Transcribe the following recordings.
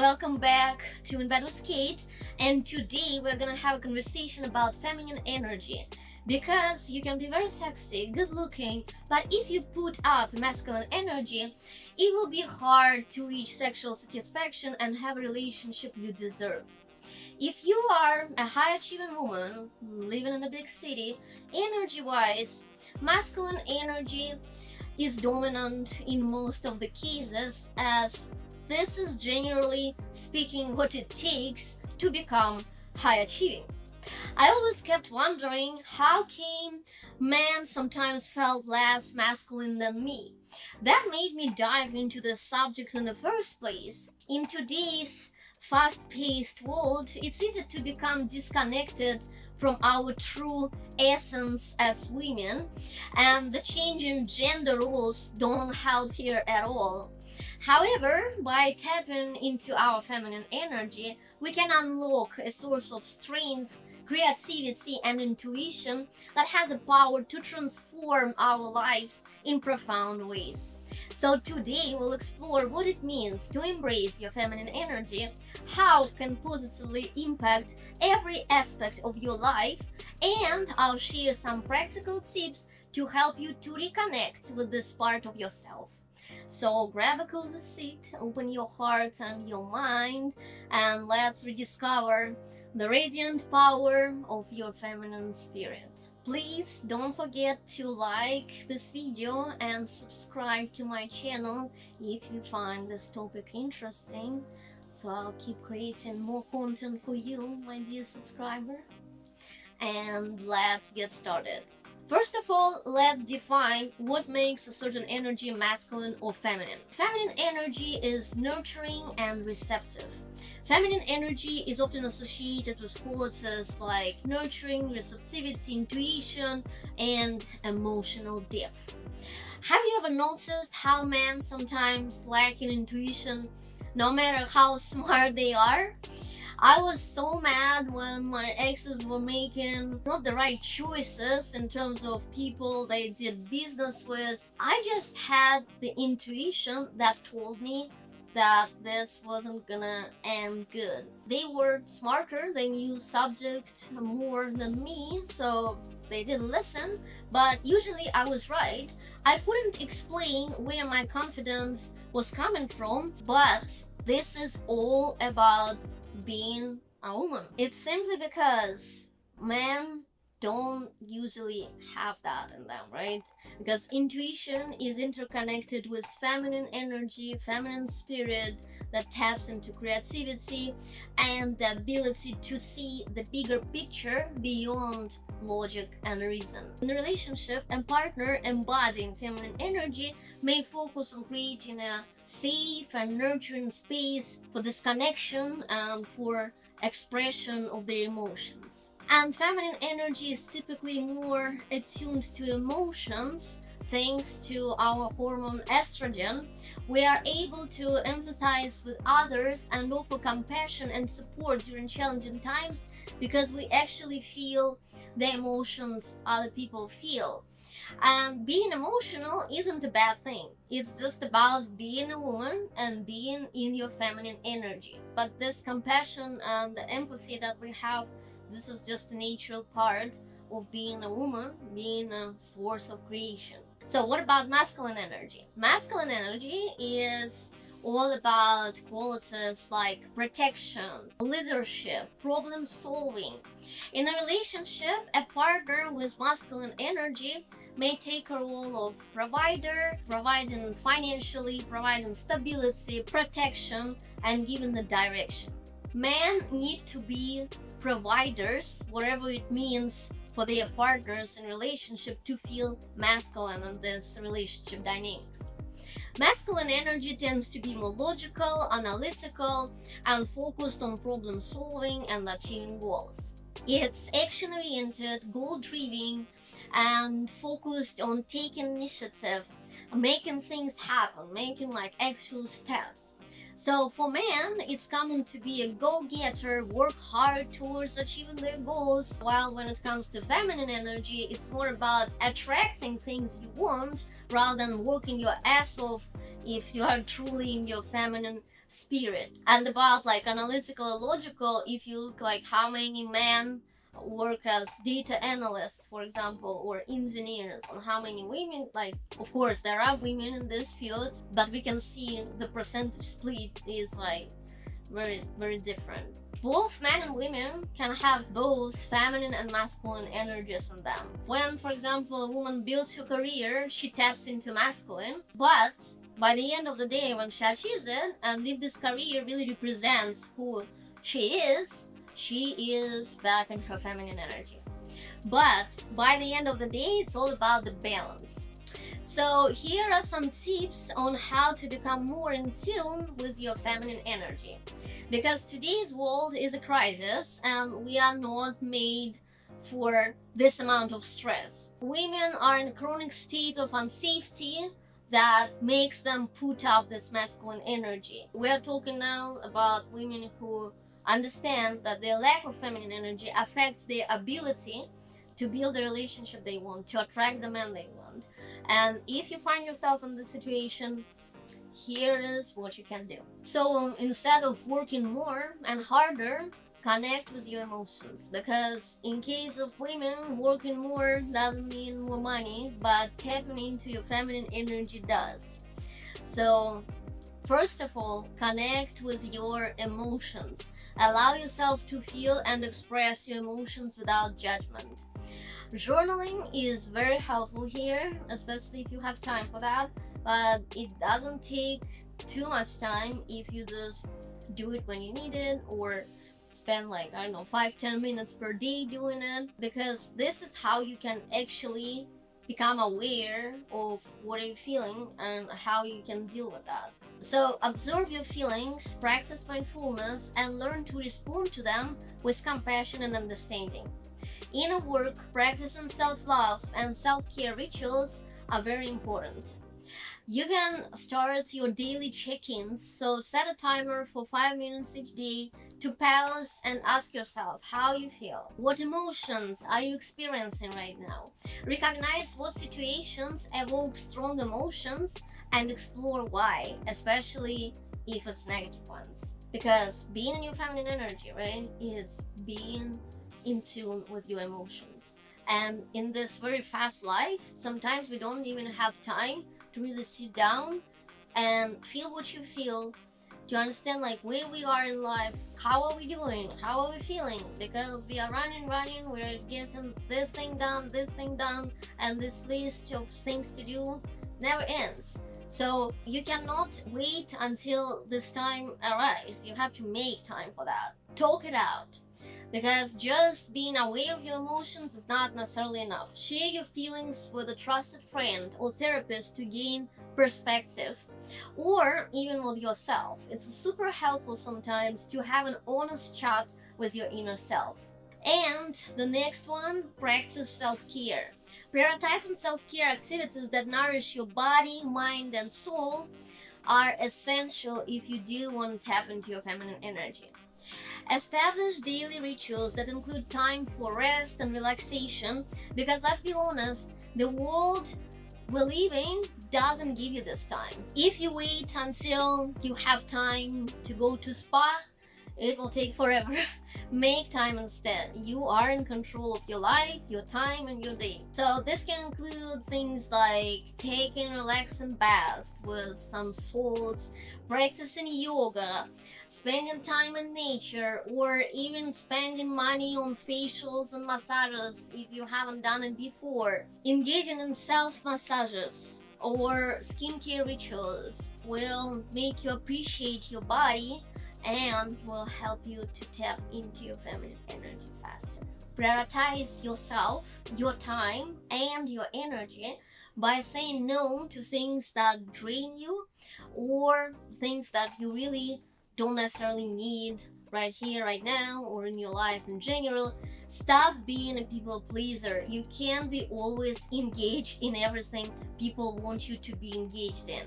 welcome back to In Bed with Kate, and today we're gonna have a conversation about feminine energy. Because you can be very sexy, good looking, but if you put up masculine energy, it will be hard to reach sexual satisfaction and have a relationship you deserve. If you are a high achieving woman living in a big city, energy wise, masculine energy is dominant in most of the cases, as this is generally speaking what it takes to become high achieving. I always kept wondering how came men sometimes felt less masculine than me. That made me dive into the subject in the first place. In today's fast-paced world, it's easy to become disconnected from our true essence as women, and the change in gender roles don't help here at all. However, by tapping into our feminine energy, we can unlock a source of strength, creativity, and intuition that has the power to transform our lives in profound ways. So today we'll explore what it means to embrace your feminine energy, how it can positively impact every aspect of your life, and I'll share some practical tips to help you to reconnect with this part of yourself. So grab a cozy seat, open your heart and your mind, and let's rediscover the radiant power of your feminine spirit. Please don't forget to like this video and subscribe to my channel if you find this topic interesting, so I'll keep creating more content for you, my dear subscriber. And let's get started. First of all, let's define what makes a certain energy masculine or feminine. Feminine energy is nurturing and receptive. Feminine energy is often associated with qualities like nurturing, receptivity, intuition, and emotional depth. Have you ever noticed how men sometimes lack in intuition, no matter how smart they are? I was so mad when my exes were making not the right choices in terms of people they did business with. I just had the intuition that told me that this wasn't gonna end good. They were smarter, they knew subject more than me, so they didn't listen, but usually I was right. I couldn't explain where my confidence was coming from, but this is all about being a woman. It's simply because men don't usually have that in them, right? Because intuition is interconnected with feminine energy, feminine spirit that taps into creativity and the ability to see the bigger picture beyond logic and reason. In a relationship, a partner embodying feminine energy may focus on creating a safe and nurturing space for this connection and for expression of their emotions. And feminine energy is typically more attuned to emotions. Thanks to our hormone estrogen, we are able to empathize with others and offer compassion and support during challenging times because we actually feel the emotions other people feel. And being emotional isn't a bad thing. It's just about being a woman and being in your feminine energy. But this compassion and the empathy that we have, this is just a natural part of being a woman, being a source of creation. So what about masculine energy? Masculine energy is all about qualities like protection, leadership, problem solving. In a relationship, a partner with masculine energy may take a role of provider, providing financially, providing stability, protection, and giving the direction. Men need to be providers, whatever it means for their partners in relationship to feel masculine in this relationship dynamics. Masculine energy tends to be more logical, analytical, and focused on problem solving and achieving goals. It's action-oriented, goal-driven, and focused on taking initiative, making things happen, making like actual steps. So for men, it's common to be a go-getter, work hard towards achieving their goals, while when it comes to feminine energy, it's more about attracting things you want rather than working your ass off if you are truly in your feminine spirit. And about like analytical or logical, if you look like how many men work as data analysts, for example, or engineers, and how many women, like, of course there are women in these fields, but we can see the percentage split is like very different. Both men and women can have both feminine and masculine energies in them. When, for example, a woman builds her career, she taps into masculine, but by the end of the day, when she achieves it, and if this career really represents who she is back in her feminine energy. But by the end of the day, it's all about the balance. So here are some tips on how to become more in tune with your feminine energy. Because today's world is a crisis and we are not made for this amount of stress. Women are in a chronic state of unsafety that makes them put up this masculine energy. We are talking now about women who understand that their lack of feminine energy affects their ability to build the relationship they want, to attract the man they want. And if you find yourself in this situation, here is what you can do. So instead of working more and harder, connect with your emotions, because in case of women, working more doesn't mean more money, but tapping into your feminine energy does. So first of all, connect with your emotions. Allow yourself to feel and express your emotions without judgment. Journaling is very helpful here, especially if you have time for that, but it doesn't take too much time if you just do it when you need it, or spend like, I don't know, 5-10 minutes per day doing it, because this is how you can actually become aware of what you're feeling and how you can deal with that. So observe your feelings, practice mindfulness, and learn to respond to them with compassion and understanding. Inner work, practicing self-love, and self-care rituals are very important. You can start your daily check-ins, so set a timer for 5 minutes each day to pause and ask yourself how you feel. What emotions are you experiencing right now? Recognize what situations evoke strong emotions and explore why, especially if it's negative ones. Because being in your feminine energy, right, it's being in tune with your emotions. And in this very fast life, sometimes we don't even have time to really sit down and feel what you feel, to understand like where we are in life, how are we doing, how are we feeling, because we are running, we're getting this thing done, and this list of things to do never ends. So you cannot wait until this time arrives. You have to make time for that. Talk it out. Because just being aware of your emotions is not necessarily enough. Share your feelings with a trusted friend or therapist to gain perspective, or even with yourself. It's super helpful sometimes to have an honest chat with your inner self. And the next one, practice self-care. Prioritizing self-care activities that nourish your body, mind, and soul are essential if you do want to tap into your feminine energy. Establish daily rituals that include time for rest and relaxation, because let's be honest, the world we live in doesn't give you this time. If you wait until you have time to go to spa, it will take forever. Make time instead. You are in control of your life, your time, and your day. So this can include things like taking relaxing baths with some salts, practicing yoga, spending time in nature, or even spending money on facials and massages if you haven't done it before. Engaging in self-massages or skincare rituals will make you appreciate your body and will help you to tap into your feminine energy faster. Prioritize yourself, your time, and your energy by saying no to things that drain you, or things that you really don't necessarily need right here, right now, or in your life in general. Stop being a people pleaser. You can't be always engaged in everything people want you to be engaged in.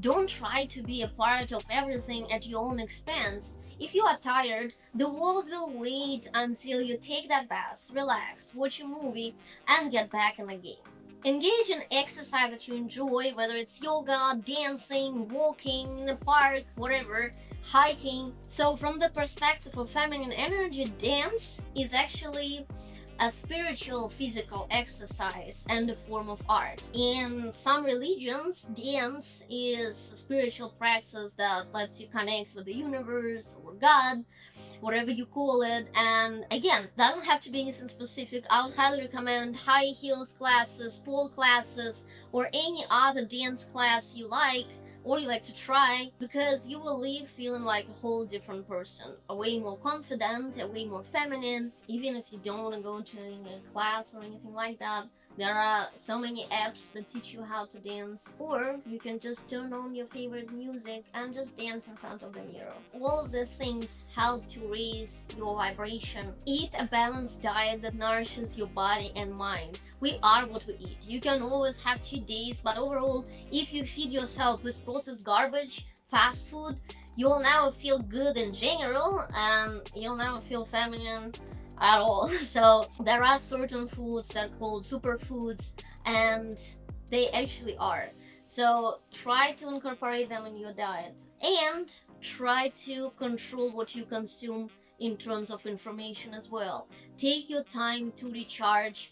Don't try to be a part of everything at your own expense. If you are tired, the world will wait until you take that bath, relax, watch a movie, and get back in the game. Engage in exercise that you enjoy, whether it's yoga, dancing, walking in the park, whatever. hiking. So from the perspective of feminine energy, dance is actually a spiritual physical exercise and a form of art. In some religions, dance is a spiritual practice that lets you connect with the universe or God, whatever you call it. And again, doesn't have to be anything specific. I would highly recommend high heels classes, pole classes, or any other dance class you like or you like to try, because you will leave feeling like a whole different person, a way more confident, a way more feminine. Even if you don't want to go to a class or anything like that, there are so many apps that teach you how to dance, or you can just turn on your favorite music and just dance in front of the mirror. All of these things help to raise your vibration. Eat a balanced diet that nourishes your body and mind. We are what we eat. You can always have cheat days, but overall, if you feed yourself with processed garbage, fast food, you'll never feel good in general, and you'll never feel feminine at all. So there are certain foods that are called superfoods, and they actually are. So try to incorporate them in your diet and try to control what you consume in terms of information as well. Take your time to recharge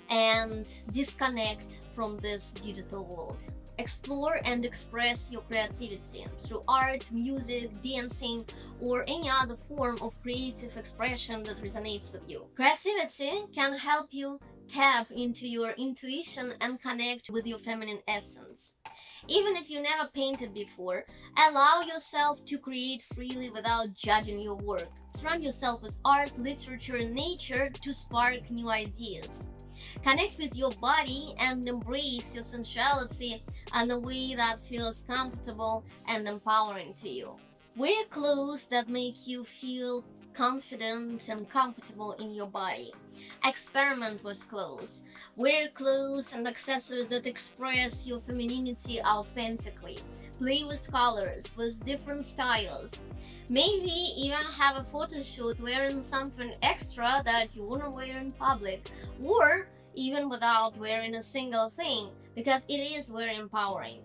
and disconnect from this digital world. Explore and express your creativity through art, music, dancing, or any other form of creative expression that resonates with you. Creativity can help you tap into your intuition and connect with your feminine essence. Even if you never painted before, allow yourself to create freely without judging your work. Surround yourself with art, literature, and nature to spark new ideas. Connect with your body and embrace your sensuality in a way that feels comfortable and empowering to you. Wear clothes that make you feel confident and comfortable in your body. Experiment with clothes. Wear clothes and accessories that express your femininity authentically. Play with colors, with different styles. Maybe even have a photo shoot wearing something extra that you wouldn't wear in public, or even without wearing a single thing, because it is very empowering.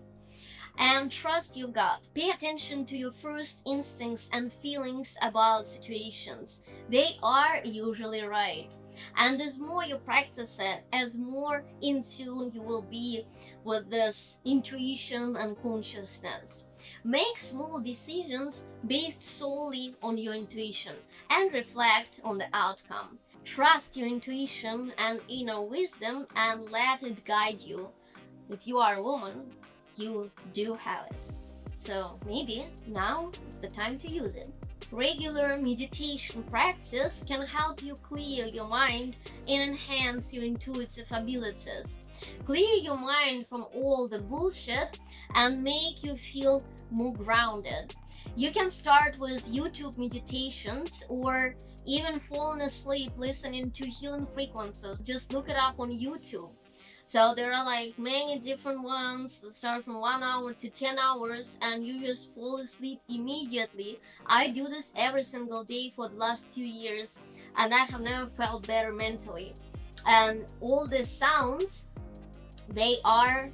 And trust your gut. Pay attention to your first instincts and feelings about situations. They are usually right. And as more you practice it, as more in tune you will be with this intuition and consciousness. Make small decisions based solely on your intuition and reflect on the outcome. Trust your intuition and inner wisdom and let it guide you. If you are a woman, you do have it. So maybe now is the time to use it. Regular meditation practice can help you clear your mind and enhance your intuitive abilities. Clear your mind from all the bullshit and make you feel more grounded. You can start with YouTube meditations or even falling asleep listening to healing frequencies. Just look it up on YouTube. So there are like many different ones that start from 1 hour to 10 hours and you just fall asleep immediately. I do this every single day for the last few years and I have never felt better mentally. And all these sounds, they are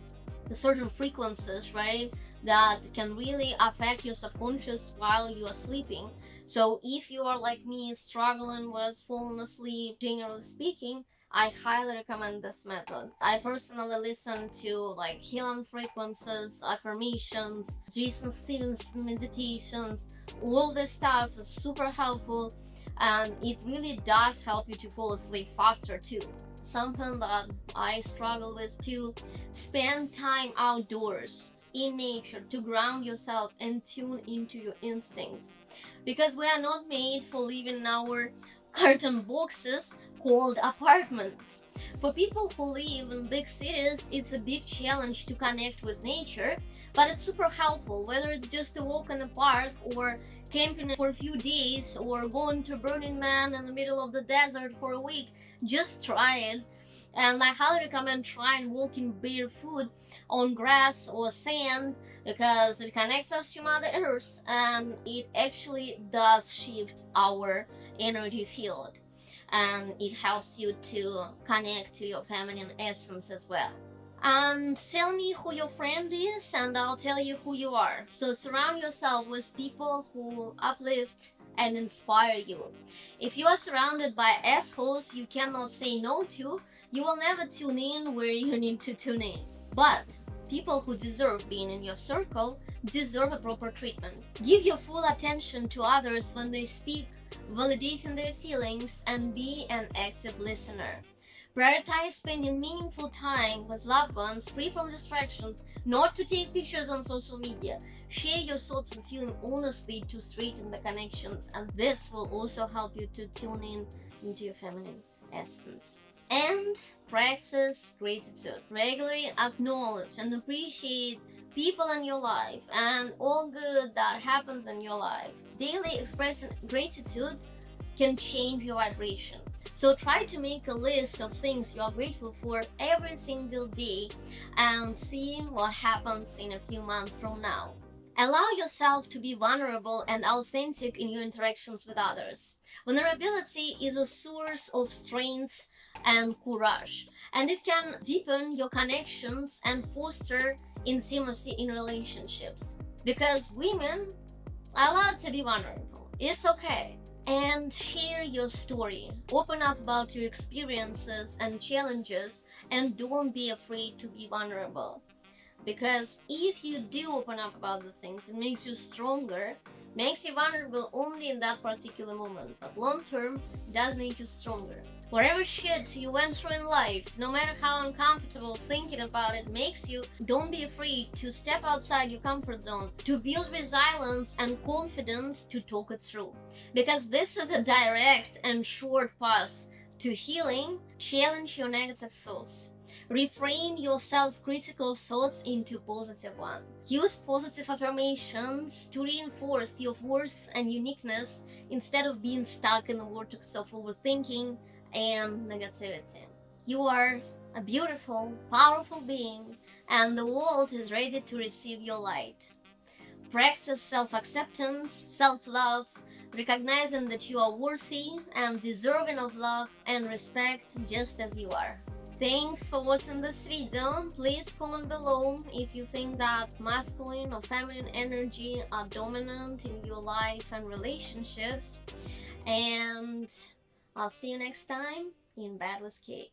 the certain frequencies, right, that can really affect your subconscious while you are sleeping. So if you are like me, struggling with falling asleep, generally speaking, I highly recommend this method. I personally listen to like healing frequencies, affirmations, Jason Stevens meditations. All this stuff is super helpful and it really does help you to fall asleep faster too. Something that I struggle with too. Spend time outdoors in nature to ground yourself and tune into your instincts, because we are not made for living in our carton boxes called apartments. For people who live in big cities, it's a big challenge to connect with nature, but it's super helpful, whether it's just a walk in a park or camping for a few days or going to Burning Man in the middle of the desert for a week. Just try it. And I highly recommend trying walking barefoot on grass or sand, because it connects us to Mother Earth and it actually does shift our energy field and it helps you to connect to your feminine essence as well. And tell me who your friend is, and I'll tell you who you are. So surround yourself with people who uplift and inspire you. If you are surrounded by assholes you cannot say no to, you will never tune in where you need to tune in. But people who deserve being in your circle deserve a proper treatment. Give your full attention to others when they speak, validating their feelings, and be an active listener. Prioritize spending meaningful time with loved ones, free from distractions, not to take pictures on social media. Share your thoughts and feelings honestly to straighten the connections, and this will also help you to tune in into your feminine essence. And practice gratitude. Regularly acknowledge and appreciate people in your life and all good that happens in your life. Daily expressing gratitude can change your vibration. So try to make a list of things you are grateful for every single day and see what happens in a few months from now. Allow yourself to be vulnerable and authentic in your interactions with others. Vulnerability is a source of strength and courage, and it can deepen your connections and foster intimacy in relationships. Because women are allowed to be vulnerable. It's okay. And share your story. Open up about your experiences and challenges, and don't be afraid to be vulnerable. Because if you do open up about the things, it makes you stronger, makes you vulnerable only in that particular moment, but long term does make you stronger. Whatever shit you went through in life, no matter how uncomfortable thinking about it makes you, don't be afraid to step outside your comfort zone, to build resilience and confidence to talk it through. Because this is a direct and short path to healing. Challenge your negative thoughts. Reframe your self-critical thoughts into positive ones. Use positive affirmations to reinforce your worth and uniqueness instead of being stuck in the vortex of overthinking and negativity. You are a beautiful, powerful being, and the world is ready to receive your light. Practice self-acceptance, self-love, recognizing that you are worthy and deserving of love and respect just as you are. Thanks for watching this video. Please comment below if you think that masculine or feminine energy are dominant in your life and relationships. And I'll see you next time in Bed with Kate.